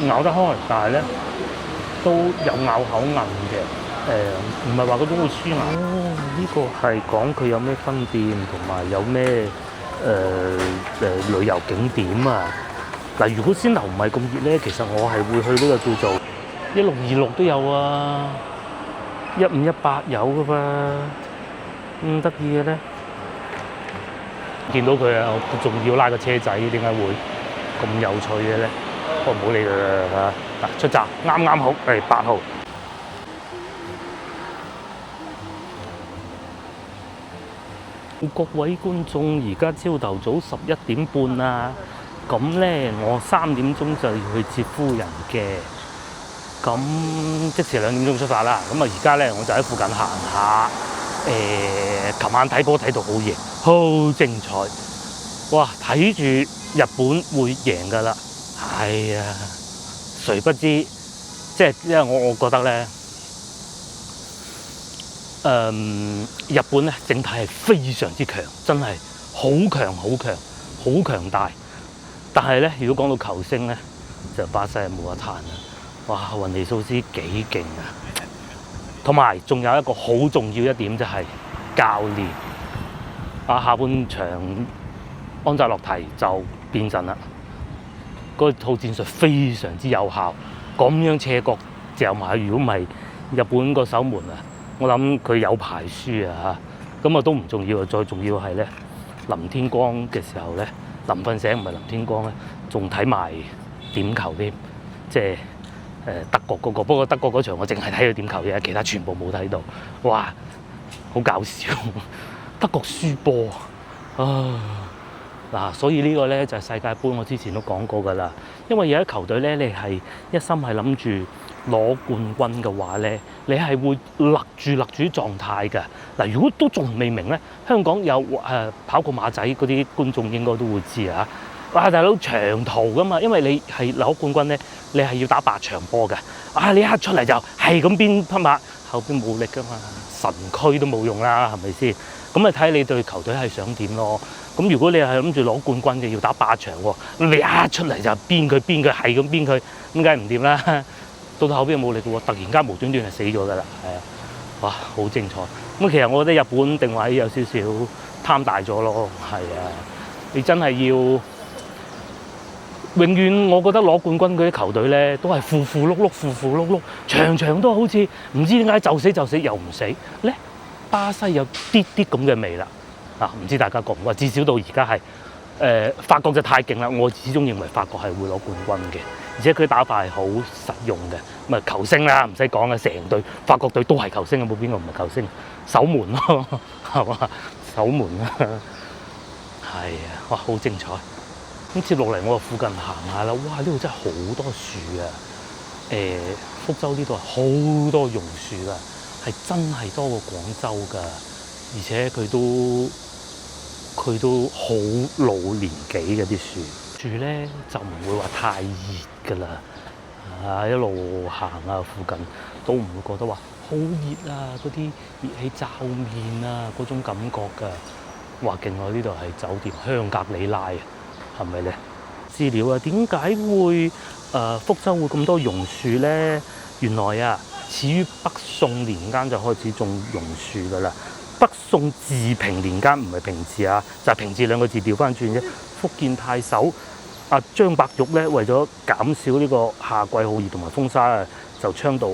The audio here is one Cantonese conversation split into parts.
咬得開，但係咧都有咬口韌嘅。唔係話嗰種會黐牙。哦，呢個係講佢有咩分店，同埋有咩旅遊景點啊。嗱，如果先頭唔係咁熱咧，其實我係會去呢個叫做1626都有啊，1518有噶嘛，咁得意嘅咧。見到佢啊，仲要拉個車仔，點解會咁有趣嘅咧？不過唔好理佢啦嚇。嗱，出閘啱啱好係8號。各位觀眾，而家朝頭早11點半啦。咁咧，我3點鐘就要去接夫人嘅。咁即時2點鐘出發啦。咁啊，而家咧我就喺附近行下。琴晚睇波睇到好夜，好精彩。哇！睇住日本會贏㗎啦。係啊，誰不知即係因為我覺得咧。日本咧整體係非常之強，真係好強、好強、好強大。但係咧，如果講到球星咧，就巴西係冇得彈啦。哇，雲尼素斯幾勁啊！同埋仲有一個好重要一點就係教練。下半場安扎洛提就變陣啦。嗰套戰術非常之有效，咁樣斜角嚼埋，如果唔係日本個守門啊！我諗佢有排輸啊嚇，咁啊都唔重要啊，再重要係咧，林天光嘅時候咧，臨瞓醒唔係林天光咧，仲睇埋點球添，即係德國嗰個。不過德國嗰場我淨係睇佢點球嘅，其他全部冇睇到。哇，好搞笑！德國輸波啊！嗱，所以呢個咧就係世界盃，我之前都講過㗎啦。因為有啲球隊咧，你係一心係諗住攞冠軍嘅話咧，你係會勒住狀態㗎。嗱，如果都仲未明咧，香港有跑過馬仔嗰啲觀眾應該都會知啊。哇，大佬長途㗎嘛，因為你係攞冠軍咧，你係要打8場波㗎。你一刻出嚟就係咁邊匹馬，後邊冇力㗎嘛，神驅都冇用啦，係咪先？咁啊睇你對球隊係想點咯。咁如果你係諗住攞冠軍嘅，要打8場喎，你一出嚟就鞭佢，係咁鞭佢，咁梗係唔掂啦。到後邊冇力嘅喎，突然間無端端係死咗㗎啦，係啊，哇，好精彩。咁其實我覺得日本定位有少少貪大咗咯，係啊，你真係要永遠，我覺得攞冠軍嗰啲球隊咧，都係符符碌碌，場都好似唔知點解就死又唔死咧。巴西有啲咁嘅味啦。唔知大家覺唔覺？至少到而家係法國就太勁啦！我始終認為法國係會攞冠軍嘅，而且佢打法係好實用嘅。咁啊球星啦，唔使講啦，成隊法國隊都係球星，有冇邊個唔係球星？守門咯，係嘛？守門啦，係啊！哇，好精彩！咁接落嚟我附近行下啦，哇！呢度真係好多樹啊！福州呢度係好多榕樹㗎，係真係多過廣州㗎，而且佢都好老年紀嘅啲樹咧，就唔會話太熱㗎啦。一路行附近都唔會覺得話好熱啊，嗰啲熱氣罩面啊嗰種感覺㗎。哇，勁！我呢度係酒店香格里拉啊，係咪咧？資料啊，點解會福州會咁多榕樹咧？原來啊，始於北宋年間就開始種榕樹㗎啦。北宋治平年間，唔係平治啊，就係平治2個字調翻轉啫。福建太守張伯玉咧，為咗減少呢個夏季酷熱同埋風沙啊，就倡導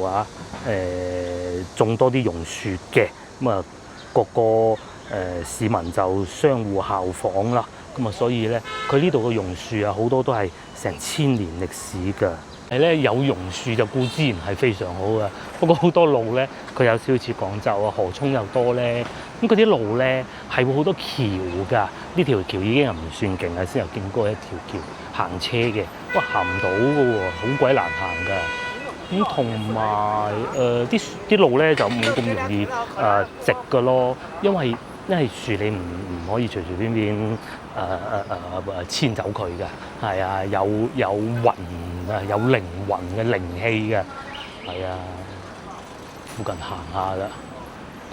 種多啲榕樹嘅。咁啊，各個市民就相互效仿啦。咁啊，所以咧，佢呢度嘅榕樹啊，好多都係成1000年歷史㗎。係咧，有榕樹就固之然係非常好㗎。不過好多路咧，佢有少少似廣州啊，河涌又多咧。咁嗰啲路咧係會好多橋㗎。呢條橋已經係唔算勁啦，先有經過一條橋行車嘅。哇，行唔到㗎喎，好鬼難行㗎。咁同埋啲路咧就冇咁容易直㗎咯，因為樹你唔可以隨隨便便遷走佢嘅，係啊，有魂啊，有靈魂嘅靈氣嘅，係啊，附近行下啦，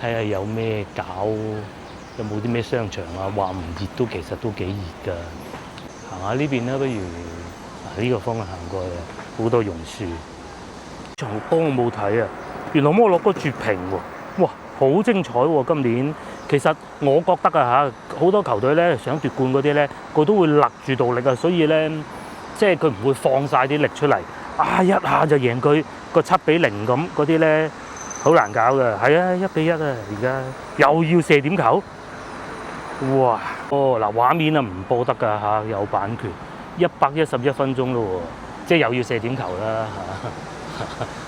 睇下有咩搞，有冇啲咩商場啊？話唔熱都其實都幾熱㗎，行下呢邊啦，不如呢個方向行過去好多榕樹。場波我冇睇啊，原來摩洛哥絕平喎，哇，好精彩喎！今年其實我覺得啊嚇，好多球隊咧想奪冠嗰啲咧，佢都會勒住道力啊，所以咧即係佢唔會放晒啲力出嚟，一下就贏佢個7-0咁嗰啲咧，好難搞㗎。係啊，1-1啊，而家又要射點球，哇！嗱畫面啊唔播得㗎嚇，有版權，111分鐘咯喎，即係又要射點球啦嚇。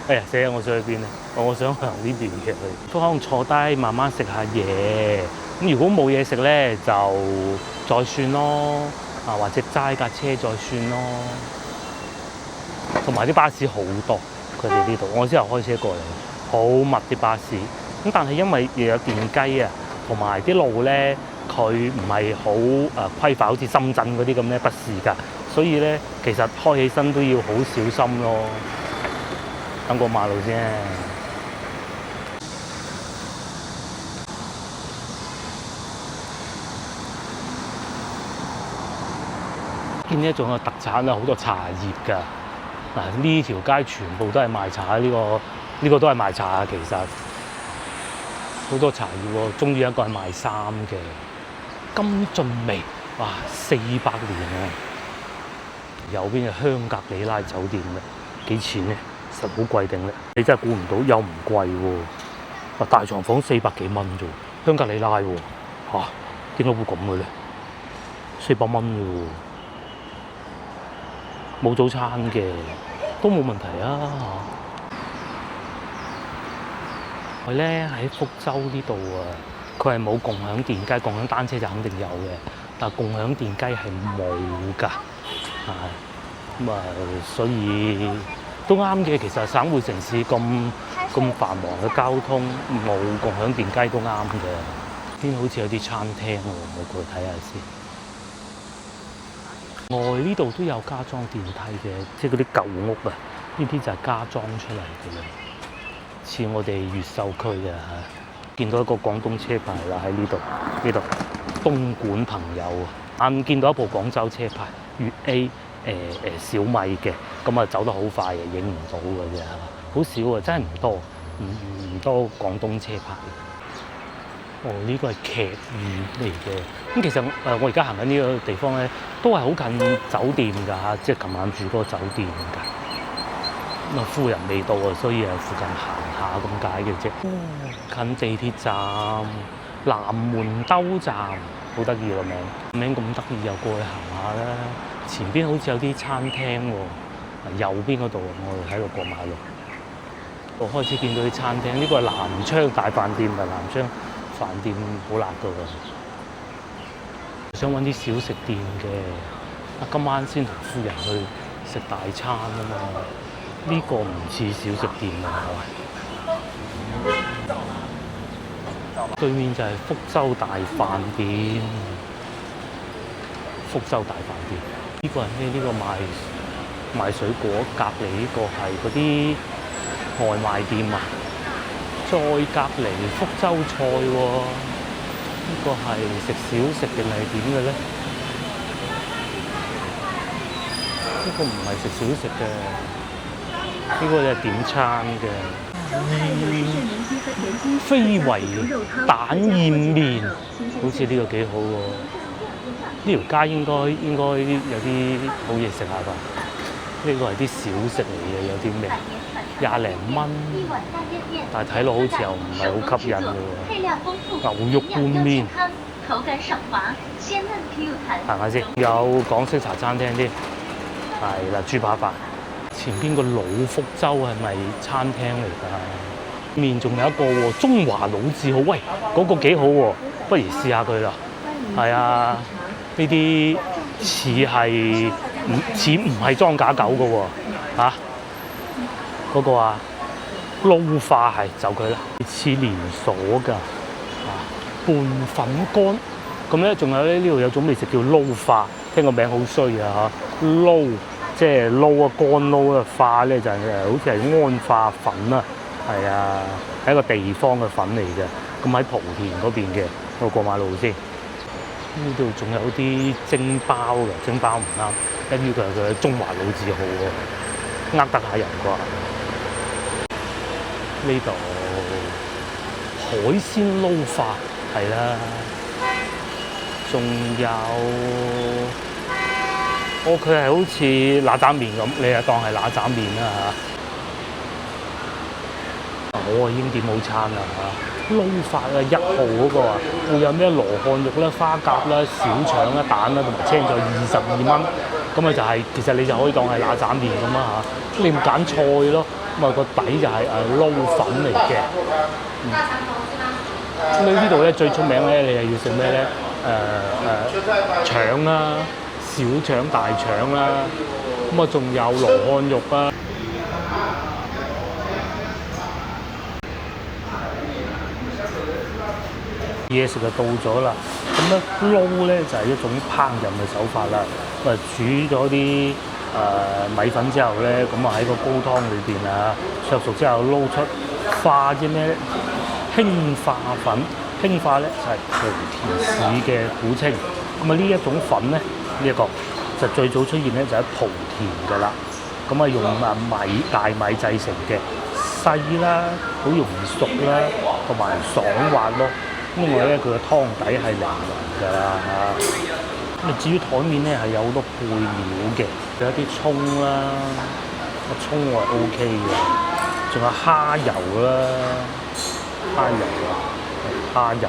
哎呀，死啊！我想去邊咧？我想行呢邊嘅去，都可能坐低慢慢食下嘢。咁如果冇嘢食咧，就再算咯，或者揸架車再算咯。同埋啲巴士好多，佢哋呢度，我之後開車過嚟，好密啲巴士。咁但係因為又有電雞啊，同埋啲路咧，佢唔係好規範，好似深圳嗰啲咁咧，不是㗎。所以咧，其實開起身都要好小心咯。等過馬路先。見呢仲有特產啊，好多茶葉㗎。嗱，呢條街全部都係賣茶，呢個都係賣茶啊。其實好多茶葉喎，終於有一個係賣衫嘅金駿眉，哇，400年啊！右邊係香格里拉酒店嘅，幾錢咧？實好貴定咧？你真係估唔到，又唔貴喎。大床房400幾蚊啫，香格里拉喎嚇，點解會咁嘅咧？400蚊嘅喎，冇早餐嘅都冇問題啊嚇。佢咧喺福州呢度啊，佢係冇共享電雞，共享單車就肯定有嘅，但係共享電雞係冇㗎，咁啊，所以都啱嘅。其實省會城市咁繁忙嘅交通，冇共享電雞都啱嘅。邊好似有啲餐廳喎，我過去睇下先。外呢度都有加裝電梯嘅，即係嗰啲舊屋啊，呢啲就係加裝出嚟嘅啦，似我哋越秀區嘅嚇。見到一個廣東車牌啦，喺呢度東莞朋友啊，啱見到一部廣州車牌粵 A。小米嘅，咁啊走得好快嘅，影唔到嘅啫，好少啊，真係唔多，唔多廣東車牌。呢個係劇院嚟嘅。咁其實我而家行緊呢個地方咧，都係好近酒店㗎嚇，即係琴晚住嗰個酒店㗎。咁啊，夫人未到啊，所以附近行下咁解嘅啫。近地鐵站，南門兜站，好得意個名咁得意，又過去行下啦。前邊好似有啲餐廳喎，右邊嗰度我哋喺度過馬路，我開始見到啲餐廳。呢個係南昌大飯店啊，南昌飯店好辣㗎喎。想揾啲小食店嘅，今晚先同夫人去食大餐啊嘛。呢個唔似小食店啊，對面就係福州大飯店，福州大飯店。呢個係咩？呢個賣水果，隔離呢個係嗰啲外賣店啊。再隔離福州菜喎，呢個係食小食定係點嘅咧？呢個唔係食小食嘅，呢個係點餐嘅。飛圍蛋燕麵，好似呢個幾好喎。呢條街應該有啲好嘢食下吧？呢個係啲小食嚟嘅，有啲咩20零蚊，但係睇落好似又唔係好吸引嘅喎。牛肉拌麵，行下先。有港式茶餐廳添，係啦，豬扒飯。前邊個老福州係咪餐廳嚟㗎？面仲有一個喎，中華老字號，喂，嗰個幾好喎，不如試下佢啦。係啊。呢啲似唔係裝假狗嘅喎嚇，嗰個啊撈化係就佢啦，似連鎖㗎拌粉乾。咁咧仲有咧，呢度有種美食叫撈化，聽個名好衰啊嚇，撈即係撈啊，乾撈啊，化咧就係好似係安化粉啊，係啊，係一個地方嘅粉嚟嘅。咁喺莆田嗰邊嘅，我過馬路先。呢度仲有啲蒸包嘅，蒸包唔啱。一於佢係佢中華老字號喎，呃得下人啩？呢度海鮮撈法係啦，仲有佢係好似嗱喳麵咁，你就當係嗱喳麵啦嚇。我已經點好餐啦嚇，撈法啊1號嗰個啊，會有咩羅漢肉啦、花甲啦、小腸啦、蛋啦，同埋青菜22蚊。咁啊就係、其實你就可以當係嗱喳麵咁啦嚇，你唔揀菜咯，咁啊個底就係撈粉嚟嘅。咁你呢度咧最出名咧，你係要食咩咧？腸啦、小腸、大腸啦，咁啊仲有羅漢肉啊。嘢食就到咗啦，咁咧撈咧就係一種烹飪嘅手法啦。咁啊煮咗啲米粉之後咧，咁啊喺個高湯裏邊啊灼熟之後撈出化啲咩咧？興化粉，興化咧就係莆田市嘅古稱。咁啊呢一種粉咧，呢一個就最早出現咧就喺莆田㗎啦。咁啊用大米製成嘅，細啦，好容易熟啦，同埋爽滑咯。另外咧，佢個湯底係腍腍㗎啦嚇。咁至於台面咧係有好多配料嘅，有一啲葱啦，個葱我係 OK 嘅，仲有蝦油啦，蝦油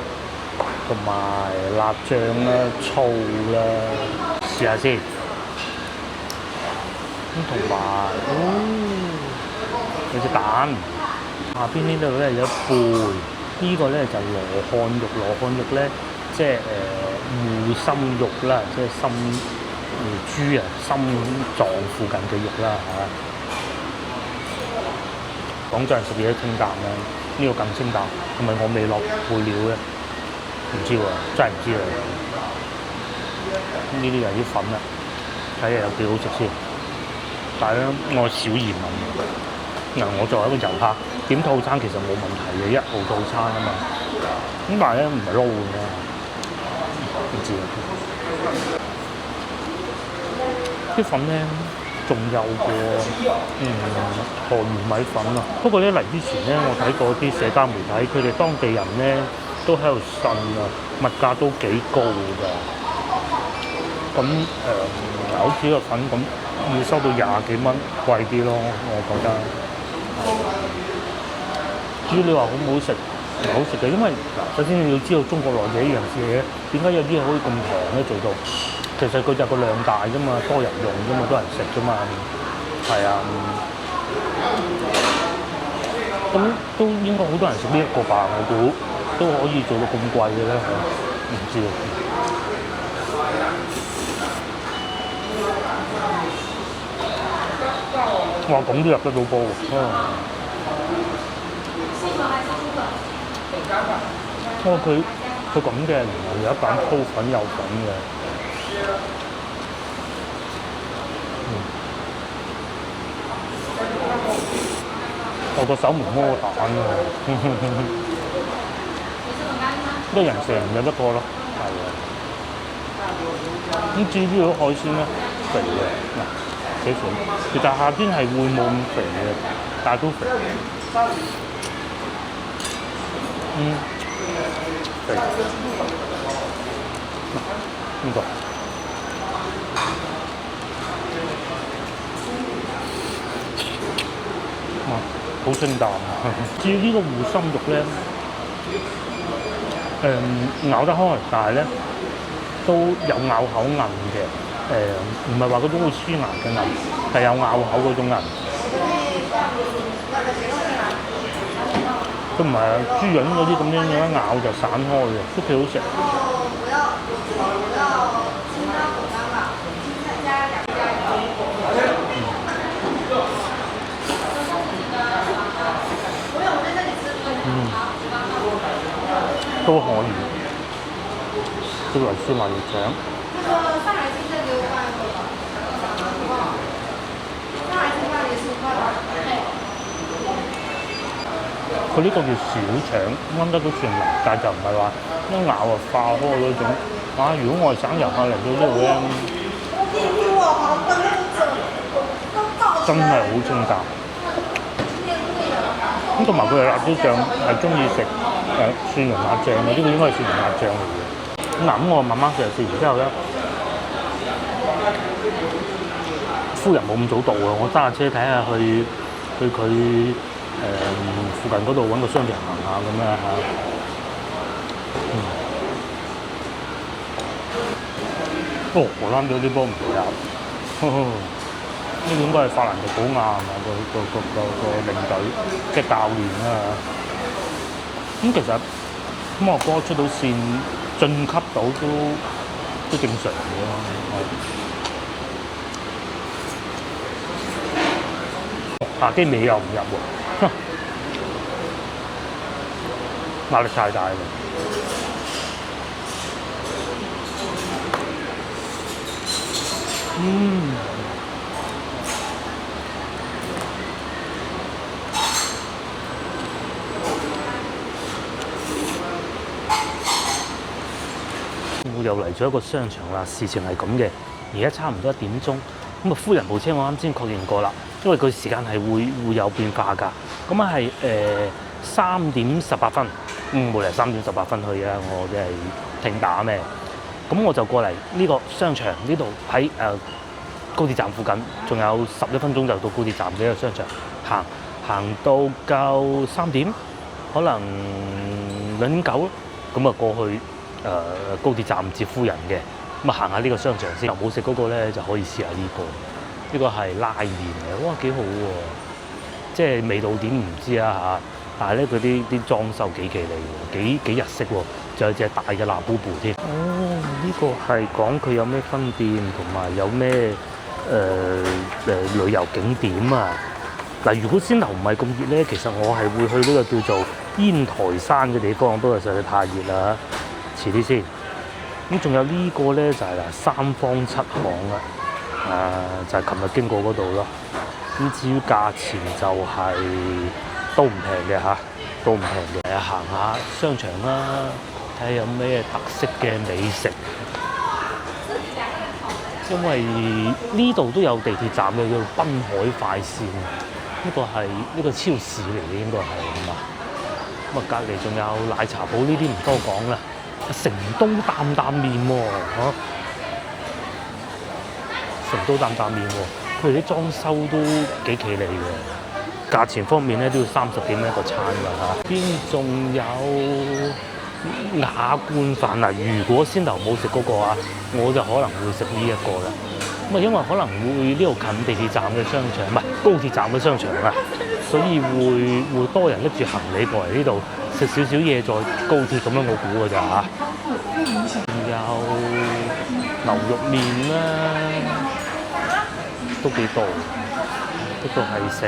同埋辣醬啦、醋啦，試下先。咁同埋有隻蛋，下邊呢度咧有一貝。呢個咧就羅漢肉，羅漢肉咧即係護心肉啦，即係心豬啊心臟附近嘅肉啦嚇。廣州人食嘢都清淡啦，呢個更清淡，係咪我未落配料咧？唔知喎，真係唔知啊！呢啲就係啲粉啦，睇下有幾好食先。但係咧，我小疑問。嗱，我作為一個遊客點套餐其實冇問題嘅，1號套餐啊嘛。咁但係咧唔係撈㗎，唔知啊。啲粉咧仲有個河源米粉啊。不過咧嚟之前咧，我睇過啲社交媒體，佢哋當地人咧都喺度呻啊，物價都幾高㗎。咁好似個粉咁要收到20幾蚊，貴啲咯，我覺得。至於你話好唔好食，唔係好食嘅，因為首先你要知道中國內地呢樣嘢，點解有啲嘢可以咁平咧做到？其實佢就個量大啫嘛，多人用啫嘛，多人食啫嘛，係啊。咁都應該好多人食呢一個吧？我估都可以做到咁貴嘅咧，唔知啊。哇！咁都入得到煲喎。佢咁嘅，原來有一版煲粉有粉嘅。我個手唔摸蛋喎。一人食有得過咯，係啊。咁至於呢個海鮮咧，肥嘅嗱。其實夏天係會冇咁肥嘅，但係都肥。肥。呢個。好清淡。至於呢個護心肉咧，咬得開，但係咧都有咬口韌嘅。唔係話嗰種好黐牙嘅韌，係有咬口嗰種韌。都唔係豬膶嗰啲咁樣一咬就散開嘅，都幾好食。都可以。啲嚟燒埋肉腸。佢呢個叫小腸，炆得都算腍，但就唔係話一咬就化開嗰種。如果外省遊客嚟到呢度咧，真係好清淡。咁同埋佢嘅辣椒醬係中意食蒜蓉辣醬嘅，呢個應該係蒜蓉辣醬嚟嘅。咁我慢慢食完之後咧，夫人冇咁早到啊，我揸下車睇下去佢附近嗰度揾個商場行下咁樣嚇。荷蘭隊啲波唔錯，呢個應該係法蘭迪保亞係嘛個領隊即係教練啦。咁其實摩洛哥出到線晉級到都正常嘅咯。基美又唔入喎，壓力太大啦。我又嚟咗一個商場啦，事情係咁嘅，而家差唔多1點鐘，咁夫人部車我啱先確認過啦，因為佢時間係會有變化㗎，咁啊係3點18分，冇嚟3點18分去啊，我哋係停打咩？咁我就過嚟呢個商場呢度喺高鐵站附近，仲有11分鐘就到高鐵站嘅一個商場，行到夠3點，可能2點9咯，咁啊過去高鐵站接夫人嘅，咁啊行下呢個商場先。冇食嗰個咧就可以試下呢個係拉麵嚟，哇幾好喎！即係味道點唔知啊嚇，但係咧佢啲裝修幾奇嚟喎，幾日式喎，仲有隻大嘅辣布布添。呢個係講佢有咩分店同埋有咩旅遊景點啊？嗱，如果先頭唔係咁熱咧，其實我係會去呢個叫做煙台山嘅地方，不過實在太熱啦，遲啲先。咁仲有呢個咧就係三坊七巷啦，就係琴日經過嗰度咯。咁至於價錢就係都唔平嘅嚇，都唔平嘅。行下商場啦，睇下有咩特色嘅美食。因為呢度都有地鐵站嘅，叫濱海快線。呢個超市嚟嘅應該係咁啊。咁啊隔離仲有奶茶鋪，呢啲唔多講啦。成都擔擔麵喎，成都擔擔麵喎，佢哋啲裝修都幾企理嘅。價錢方面咧都要30點一個餐㗎嚇。邊仲有雅冠飯啊？如果先頭冇食嗰個啊，我就可能會食呢一個啦。咁啊，因為可能會呢度近地鐵站嘅商場，唔係高鐵站嘅商場啊，所以會多人拎住行李過嚟呢度食少少嘢，再高鐵咁樣我估㗎咋嚇。仲有牛肉麵啦，都幾多。呢個係食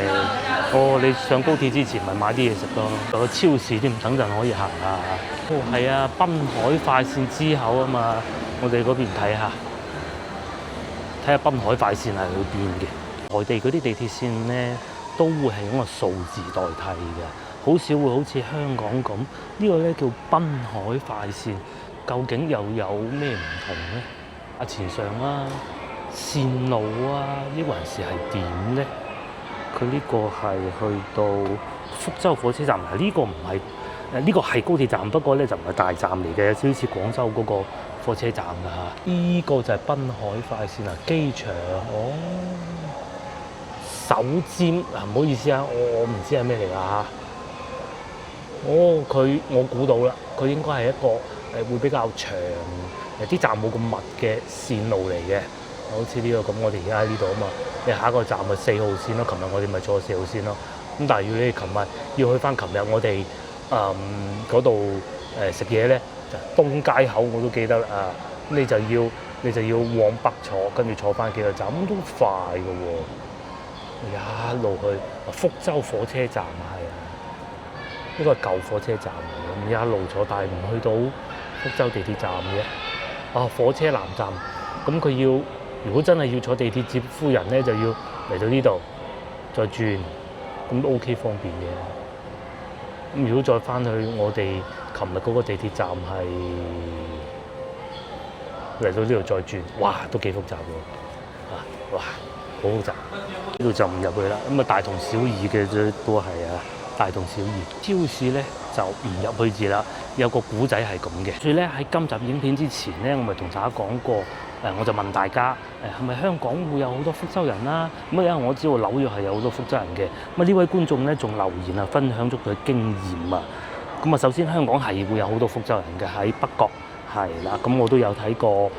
你上高鐵之前咪買啲嘢食咯，有個超市添，等陣可以行下。係啊，濱海快線之後啊嘛，我哋嗰邊睇下濱海快線係去邊嘅。外地嗰啲地鐵線咧，都會係用個數字代替嘅，好少會好似香港咁。呢個咧叫濱海快線，究竟又有咩唔同咧？價錢上啊，線路啊，抑還是係點咧？佢呢個係去到福州火車站，呢個唔係呢個係高鐵站，不過咧就唔係大站嚟嘅，有少少似廣州嗰個火車站㗎嚇。呢個就係濱海快線啊，機場手尖啊，唔好意思啊，我唔知係咩嚟㗎嚇。我估到啦，佢應該係一個會比較長啲站冇咁密嘅線路嚟嘅。好似呢個咁，我哋而家喺呢度啊嘛，你下一個站咪4號線咯。琴日我哋咪坐4號線咯。咁但係如果你琴日要去翻琴日我哋嗰度食嘢咧，就東街口我都記得啊。你就要往北坐，跟住坐翻幾個站，咁都快嘅喎。一路去福州火車站係啊，呢個係舊火車站嚟嘅，咁一路坐，但係唔去到福州地鐵站嘅。火車南站，咁佢要。如果真係要坐地鐵接夫人咧，就要嚟到呢度再轉，咁都 OK 方便嘅。咁如果再翻去我哋琴日嗰個地鐵站係嚟到呢度再轉，哇，都幾複雜喎！哇，好複雜。呢度就唔入去啦。咁啊，大同小異嘅啫，都係啊，大同小異。超市咧就唔入去住啦。有個古仔係咁嘅。所以咧喺今集影片之前咧，我咪同大家講過，我就問大家係咪香港會有好多福州人啦？咁因為我知道紐約係有好多福州人嘅。咁呢位觀眾咧仲留言啊，分享咗佢嘅經驗啊。咁啊，首先香港係會有好多福州人嘅，喺北角係啦。咁我都有睇過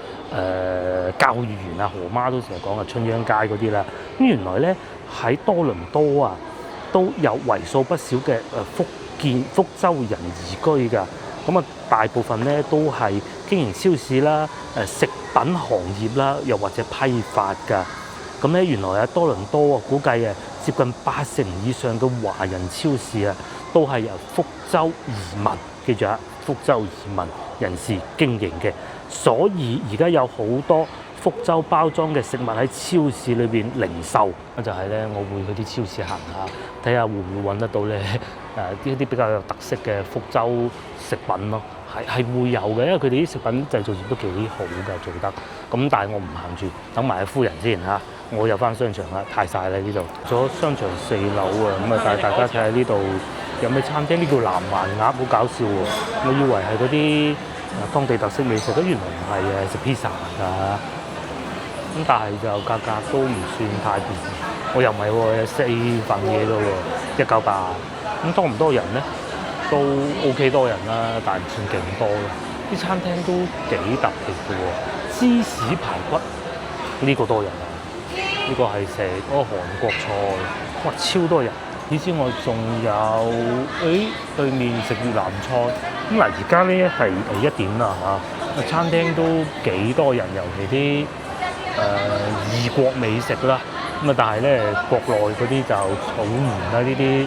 教育園啊，何媽都成日講啊，春秧街嗰啲啦。咁原來咧喺多倫多啊，都有為數不少嘅福州人移居㗎。咁啊，大部分咧都係經營超市啦、食品行業啦，又或者批發㗎。咁咧原來啊，多倫多啊，估計啊，接近80%以上嘅華人超市啊，都係由福州移民，記住啊，福州移民人士經營嘅。所以而家有好多福州包裝嘅食物喺超市裏邊零售。就係咧，我會去啲超市行下，睇下會唔會揾得到咧一啲比較有特色嘅福州食品咯。係會有嘅，因為佢哋啲食品製造業都幾好㗎，做得。咁但係我唔行住，等埋阿夫人先嚇。我入翻商場啦，太晒啦呢度。咗商場4樓啊，咁啊帶大家睇下呢度有咩餐廳。呢叫南蠻鴨，好搞笑喎！我以為係嗰啲當地特色美食，原來唔係嘅，食 pizza 㗎。咁但係就價格都唔算太便宜。我又唔係喎，有4份嘢㗎喎，198。咁多唔多人咧？都 OK 多人啦，但係唔算勁多咯。啲餐廳都幾特別嘅喎，芝士排骨呢個多人啊！呢個係食嗰個韓國菜，哇超多人！此之外仲有對面食越南菜。咁嗱，而家咧係1點啦嚇，餐廳都幾多人，尤其啲異國美食啦。咁啊，但係咧國內嗰啲就草原啦，呢啲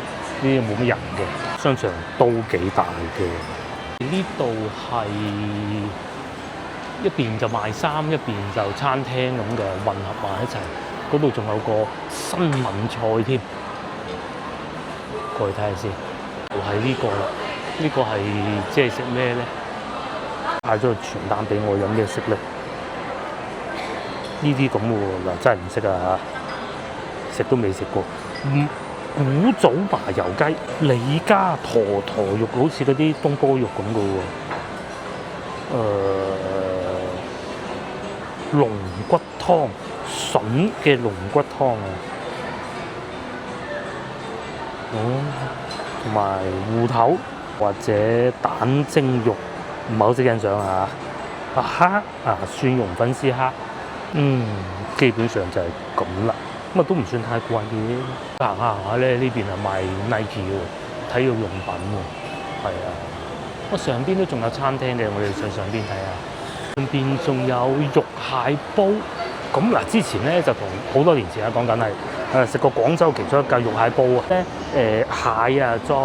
冇乜人嘅。商場都幾大嘅。呢度係一邊就賣衫，一邊就餐廳咁嘅混合埋一齊。嗰度仲有個新聞菜添，過去睇下先。就係呢個啦，呢個係即係食咩咧？派咗個傳單俾我，有咩食咧？呢啲咁嘅喎，嗱真係唔識啊嚇，食都未食過。古早麻油雞、李家坨肉，好似嗰啲東坡肉咁嘅喎。龍骨湯，筍嘅龍骨湯啊。同埋芋頭或者蛋蒸肉，唔係好識欣賞啊。蝦蒜蓉粉絲蝦，基本上就係咁啦。咁啊都唔算太貴嘅。行下咧，呢邊係賣 Nike 喎，體育用品喎。係啊，我上邊都仲有餐廳嘅，我哋上邊睇下。上邊仲有肉蟹煲。咁嗱，之前咧就同好多年前講緊係食過廣州其中一間肉蟹煲啊。蟹啊，再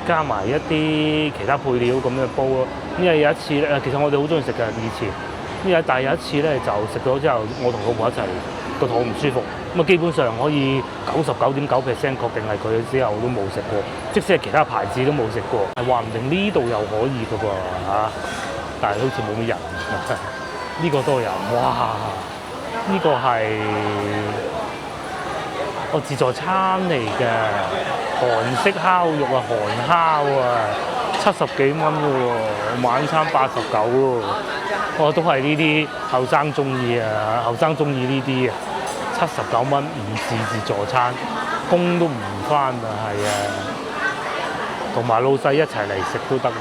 加埋一啲其他配料咁嘅煲咯。因為有一次咧，其實我哋好中意食嘅以前。但係有一次咧，就食咗之後，我同老婆一齊個肚唔舒服。咁啊，基本上可以99.9% 確定係佢之後都冇食過，即使係其他牌子都冇食過。話唔定呢度又可以嘅噃嚇，但係好似冇乜人。呢個多人，哇！呢個係自助餐嚟嘅，韓式烤肉啊，韓烤啊，70幾蚊嘅喎，晚餐89喎。我都係呢啲後生中意啊，後生中意呢啲啊。79蚊唔自助餐，工都唔返啊，係啊，同埋老細一齊嚟食都得喎。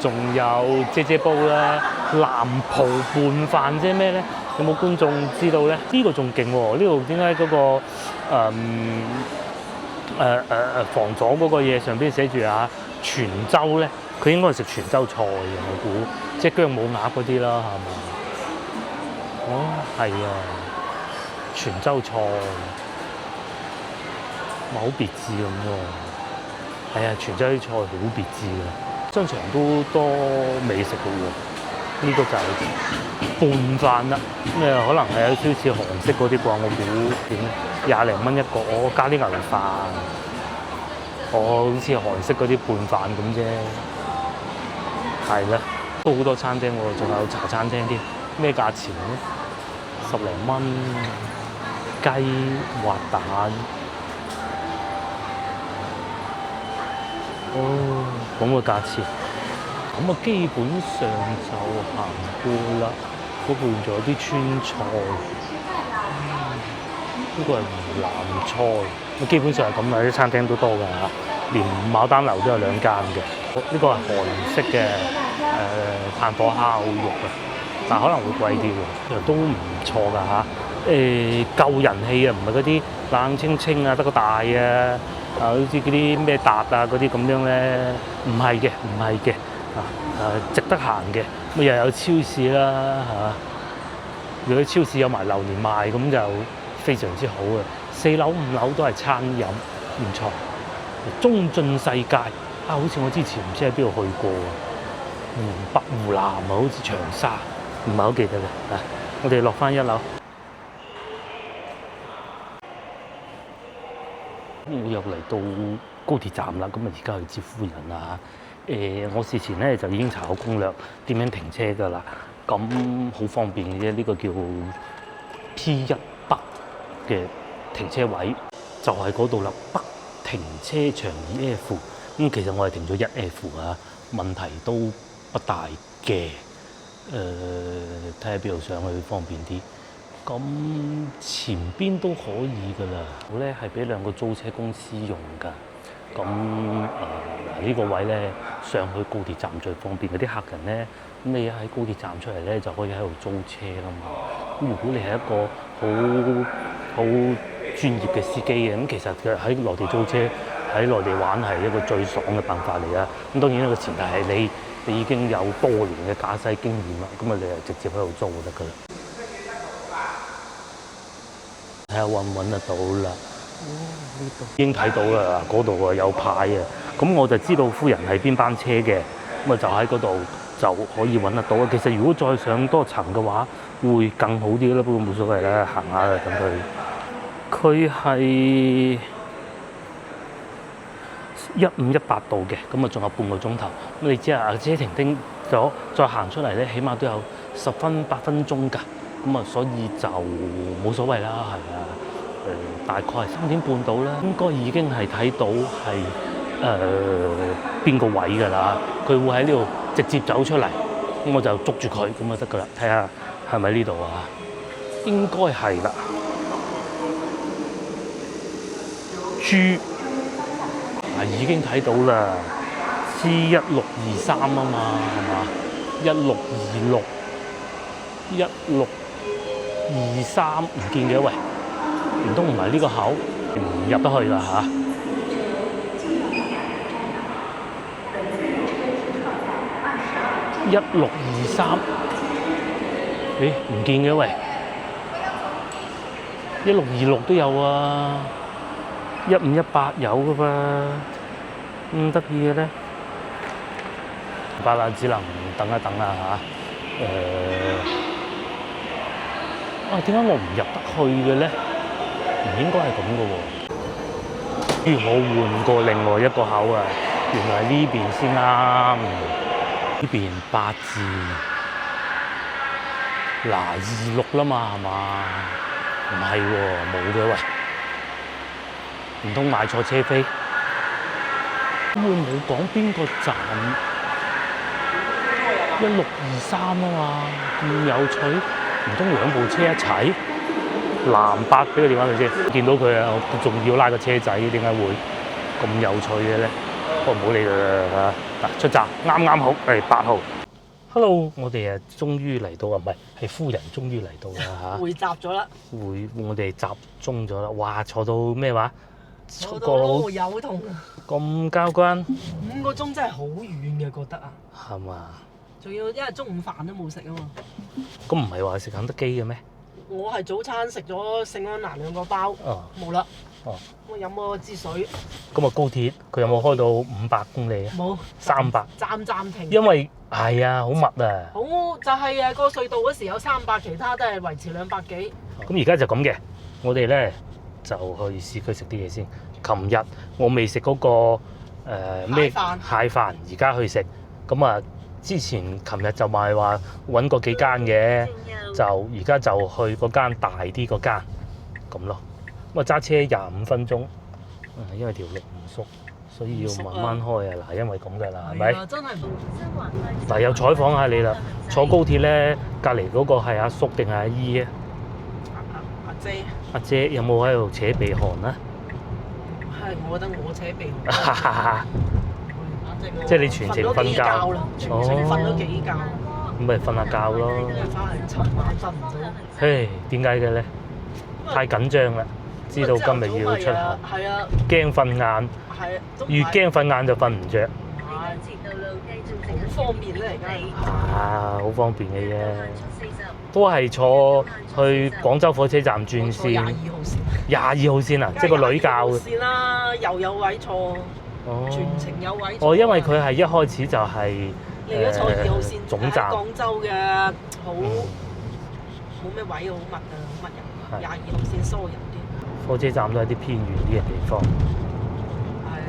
仲有姐煲啦，南葡拌飯啫咩咧？有冇觀眾知道咧？呢個仲勁喎！呢度點解嗰個防咗嗰個嘢上邊寫住泉州咧？佢應該係食泉州菜嘅，我估，即係姜母鴨嗰啲啦，係嘛？係啊。泉州菜，好別致咁喎。係啊，泉州啲菜好別致嘅。商場都多美食嘅喎。呢個就係拌飯啦。可能係有少少似韓式嗰啲啩，我估點20零蚊一個，我加啲牛肉飯。好似韓式嗰啲拌飯咁啫。係啦，都好多餐廳喎，仲有茶餐廳添。咩價錢咧？10零蚊。雞滑蛋。哦，咁個價錢，咁啊基本上就行過啦。嗰邊仲有啲川菜，呢個係湖南菜，基本上係咁啦，啲餐廳都多㗎嚇，連牡丹樓都有2間嘅。呢個係韓式嘅炭火烤肉啊，但可能會貴啲喎，都唔錯㗎嚇。夠人氣啊，唔係嗰啲冷清清啊，得個大啊，好似嗰啲咩達啊嗰啲咁樣咧，唔係嘅，唔係嘅，值得行嘅。咁又有超市啦嚇，如果超市有埋榴蓮賣，咁就非常之好啊。4樓5樓都係餐飲唔錯，中進世界啊，好似我之前唔知喺邊度去過啊，北湖南啊，好似長沙，唔係好記得啦。我哋落翻1樓。我又嚟到高鐵站啦，咁啊而家去接夫人啦。我事前咧就已經查好攻略，點樣停車㗎啦。咁好方便嘅啫，呢個叫 P1 北嘅停車位，就係嗰度啦。北停車場2F，咁其實我係停咗1F啊，問題都不大嘅。睇下邊度上去方便啲。咁前邊都可以㗎啦，我咧係俾2個租車公司用㗎。咁呢個位咧上去高鐵站最方便，嗰啲客人咧，咁你喺高鐵站出嚟咧就可以喺度租車啦嘛。咁如果你係一個好專業嘅司機嘅，咁其實喺內地租車喺內地玩係一個最爽嘅辦法嚟啊。咁當然一個前提係你已經有多年嘅駕駛經驗啦，咁啊你就直接喺度租就得㗎啦。睇下揾唔揾得到啦。呢度已經睇到啦，嗰度啊有牌啊，咁我就知道夫人係邊班車嘅，咁啊就喺嗰度就可以揾得到啊。其實如果再上多層嘅話，會更好啲啦，不過冇所謂啦，行下啦，等佢。佢係1518度嘅，咁啊仲有半個鐘頭。咁你知啊，車停咗，再行出嚟咧，起碼都有10分8分鐘㗎。咁啊，所以就冇所謂啦，係啊。大概係3點半到啦，應該已經係睇到係邊個位㗎啦。佢會喺呢度直接走出嚟，咁我就捉住佢咁就得㗎啦。睇下係咪呢度啊？應該係啦。G 已經睇到啦，G1623啊嘛，係嘛？16261623唔見嘅喂。唔通唔係呢個口，唔入得去啦嚇。1623，唔見嘅喂，1626都有啊，1518有噶噃，咁得意嘅咧，冇辦法啦，只能等一等啦嚇。點解我唔入得去嘅咧？唔應該係咁嘅喎，不如我換過另外一個口啊！原來呢邊先啱，呢邊8字，嗱26啦嘛，係嘛？唔係喎，冇嘅喂，唔通買錯車飛？會冇講邊個站？1623啊嘛，咁有趣，唔通2部車一齊？藍白俾個電話佢先，見到佢啊，我仲要拉個車仔，點解會咁有趣嘅咧？不過唔好理佢啦嚇。嗱，出閘啱好係8號。Hello，我哋終於嚟到啊，唔係夫人終於嚟到啦嚇。回閘咗啦。我哋集中咗啦。哇，坐到咩話？坐到有痛。咁交關。5個鐘真係好遠嘅，覺得啊。係嘛？仲要因為中午飯都冇食啊嘛。咁唔係話食肯德基嘅咩？我係早餐食咗聖安娜2個包，冇啦。我飲咗支水。咁啊高鐵佢有冇開到500公里啊？冇，300。暫停。因為係啊，好密啊。好就係個隧道嗰時有300，其他都係維持200幾。咁而家就咁嘅，我哋咧就去市區食啲嘢先。琴日我未食嗰個咩蟹飯，而家去食。咁啊，之前琴日就咪話揾過幾間嘅。就而家就去嗰間大啲嗰間，咁咯。咁啊揸車25分鐘，因為條路唔熟，所以要慢慢開啊。嗱，因為咁㗎啦，係咪？真係嗱，又採訪下你啦。坐高鐵咧，隔離嗰個係阿叔定係阿姨啊？阿姐。阿姐有冇喺度扯鼻鼾啊？係，我覺得我扯鼻鼾。即係你全程瞓覺啦，全程瞓咗幾覺。咁咪瞓下覺咯。翻嚟尋晚瞓唔到。嘿，點解嘅咧？太緊張啦，知道今日要出行，係啊，驚瞓晏，係啊，越驚瞓晏就瞓唔着。好方便咧，而家。好方便嘅啫，都係坐去廣州火車站轉線。22號線。22號線啊，即係個女教。線啦，又有位坐。全程有位坐。因為佢係一開始就係你而家坐2號線總站。廣州嘅好冇咩位，好密啊，好密人。22號線疏人啲。火車站都係啲偏遠啲嘅地方。係啊。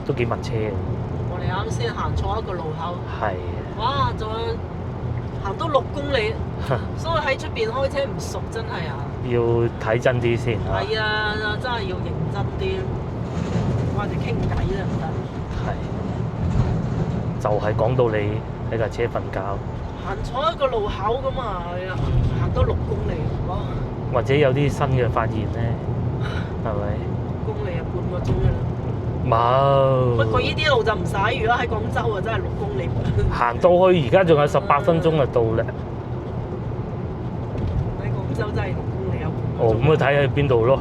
都幾密車。我哋啱先行錯一個路口。係。哇！仲行多6公里，所以喺出邊開車唔熟真係啊。要睇真啲先。係啊，真係要認真啲。我哋傾偈都唔得。係。就係講到你喺架車瞓覺。行錯一個路口咁啊，係啊，行多6公里哇！或者有啲新嘅發現咧，係咪？6公里啊，半個鐘㗎啦。冇。不過呢啲路就唔使，如果喺廣州啊，真係6公里。行到去而家仲有18分鐘就到啦。喺廣州真係6公里有半個鐘。咁啊睇喺邊度咯？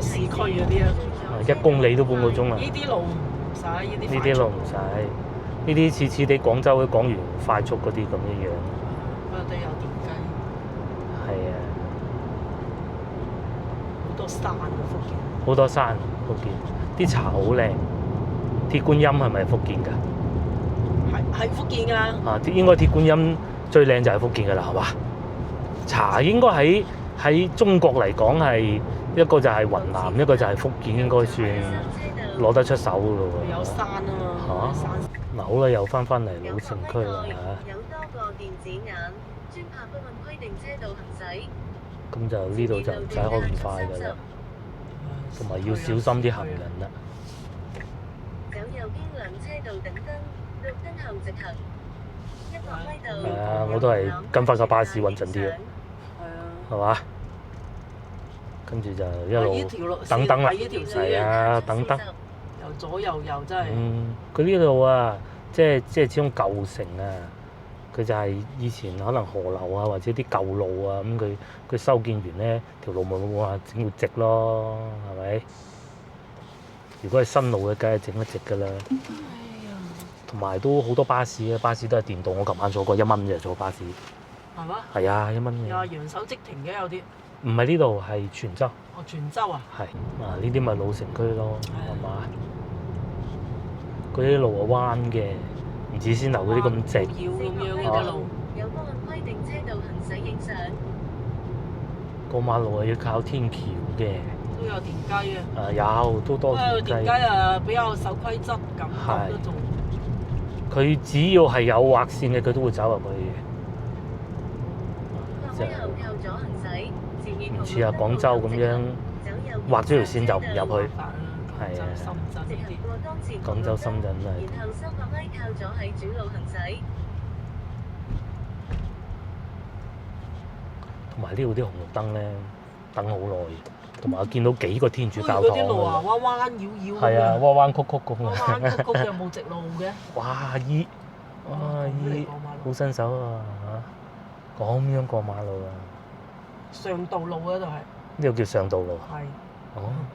市區嗰啲啊。1公里都半個鐘啊！呢啲路唔使，呢啲路唔使，呢啲似似地廣州嘅廣園快速嗰啲咁嘅樣。都有電雞。係啊。好多山啊，福建。好多山，福建。啲茶好靚。鐵觀音係咪福建㗎？係福建㗎。應該鐵觀音最靚就係福建㗎啦，係嘛？茶應該喺中國嚟講係一個就係雲南，一個就係福建，應該算攞得出手㗎咯喎。有山啊嘛。嗱好啦，又翻嚟老城區啦有多個電子眼，專怕不按規定車道行駛。咁就呢度就唔使開咁快㗎啦，同埋要小心啲行人啦。走右邊兩車道等燈，綠燈後直行。100米道。係啊，我都係跟翻個巴士穩陣啲啊。係嘛？跟住就一路等燈啦。係啊，等燈。又左又右真係。佢呢度啊，即係始終舊城啊，佢就係以前可能河流啊或者啲舊路啊，咁佢修建完咧條路咪冇話整到直咯，係咪？如果係新路嘅，梗係整得直㗎啦。同埋都好多巴士啊，巴士都係電動。我琴晚坐過1蚊啫，坐巴士。係嘛？係啊，1蚊嘅。有揚手即停嘅有啲。唔係呢度，係泉州。泉州啊？係呢啲咪老城區咯，係嘛？嗰啲路啊彎嘅，唔似先頭嗰啲咁直。要咁樣嘅路。有不按規定車道行駛影相。過馬路係要靠天橋嘅。都有電雞啊！有都多電雞。電雞啊，比較守規則咁都仲。佢只要係有劃線嘅，佢都會走入去嘅。唔似啊廣州咁樣劃咗條線就唔入去。係啊。廣州、深圳都係。然後300米靠左喺主路行駛。同埋呢度啲紅綠燈咧，等好耐。同埋我見到幾個天主教堂。啲路啊，彎彎繞繞。係啊，彎彎曲曲咁啊。彎彎曲曲又冇直路嘅。哇！好新手啊嚇！咁樣過馬路啊？上道路嗰度係。呢個叫上道路。係。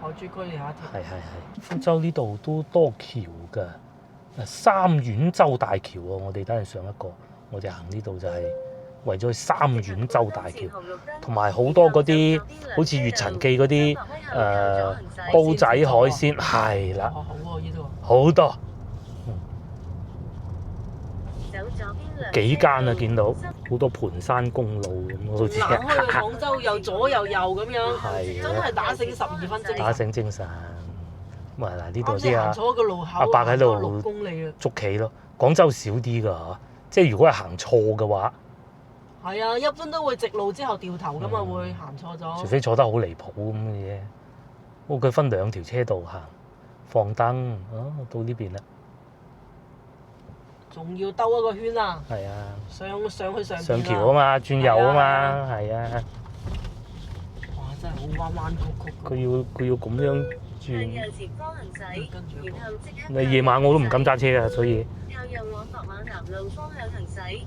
海珠區有一條。係。福州呢度都多橋㗎，三遠洲大橋喎。我哋等陣上一個，我哋行呢度就係為咗去三遠洲大橋，同埋好多嗰啲好似月陳記嗰啲煲仔海鮮，係啦。好喎，呢度。好多。幾間啊，見到好多盤山公路咁，好似南開去廣州又左又右咁樣，真係打醒12分精神。打醒精神。咁啊嗱，呢度啲阿伯喺度捉棋咯。廣州少啲㗎嚇，即係如果係行錯嘅話，係啊，一般都會直路之後掉頭噶嘛，嗯會行錯咗。除非坐得好離譜咁嘅嘢。哦，佢分兩條車道行，放燈，到呢邊啦。仲要兜一個圈啊！係啊，上去上邊上橋啊嘛，轉右啊嘛，係啊。哇！真係好彎彎曲曲㗎。佢要咁樣向轉。右前方行駛，然後即刻你夜晚我都唔敢揸車啊，所以靠右往白馬南路方向行駛。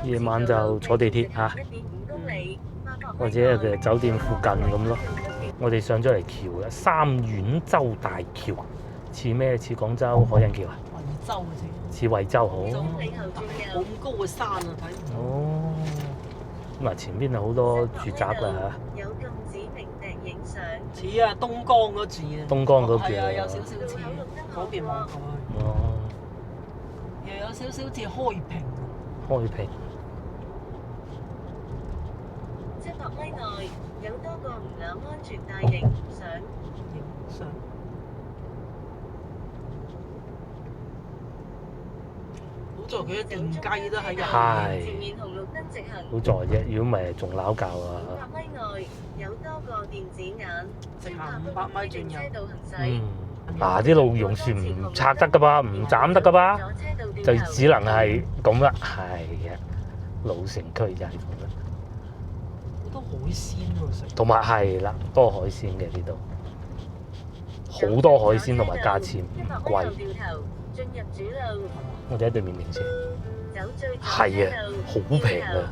夜晚就坐地鐵嚇1.5公里，或者係酒店附近咁咯。我哋上咗嚟橋啦，三遠洲大橋，似咩？似廣州海印橋啊？惠州嘅啫。似惠州好。公里後轉右。咁高嘅山啊，睇唔到。哦，咁啊，前邊係好多住宅啦有禁止鳴笛影相。似啊，東江嗰字啊。東江嗰邊係啊，有少少似嗰邊望過去，哦，又有少少似開平。開平。 700米內有多個唔攬安全帶影相。影相。好在佢嘅電雞都喺入係前面紅綠燈直行。好在啫，如果唔係仲鬧交啊！ 500米內有多個電子眼，直行500米轉右車道行駛。嗱啲路用樹唔拆得噶噃，唔斬得噶噃，就只能係咁啦。係嘅，老城區就係咁啦。好多海鮮喎食。同埋係啦，多海鮮嘅呢度，好多海鮮同埋價錢唔貴。進入主路，我哋喺對面停車，走最左係啊車道好平啊掉頭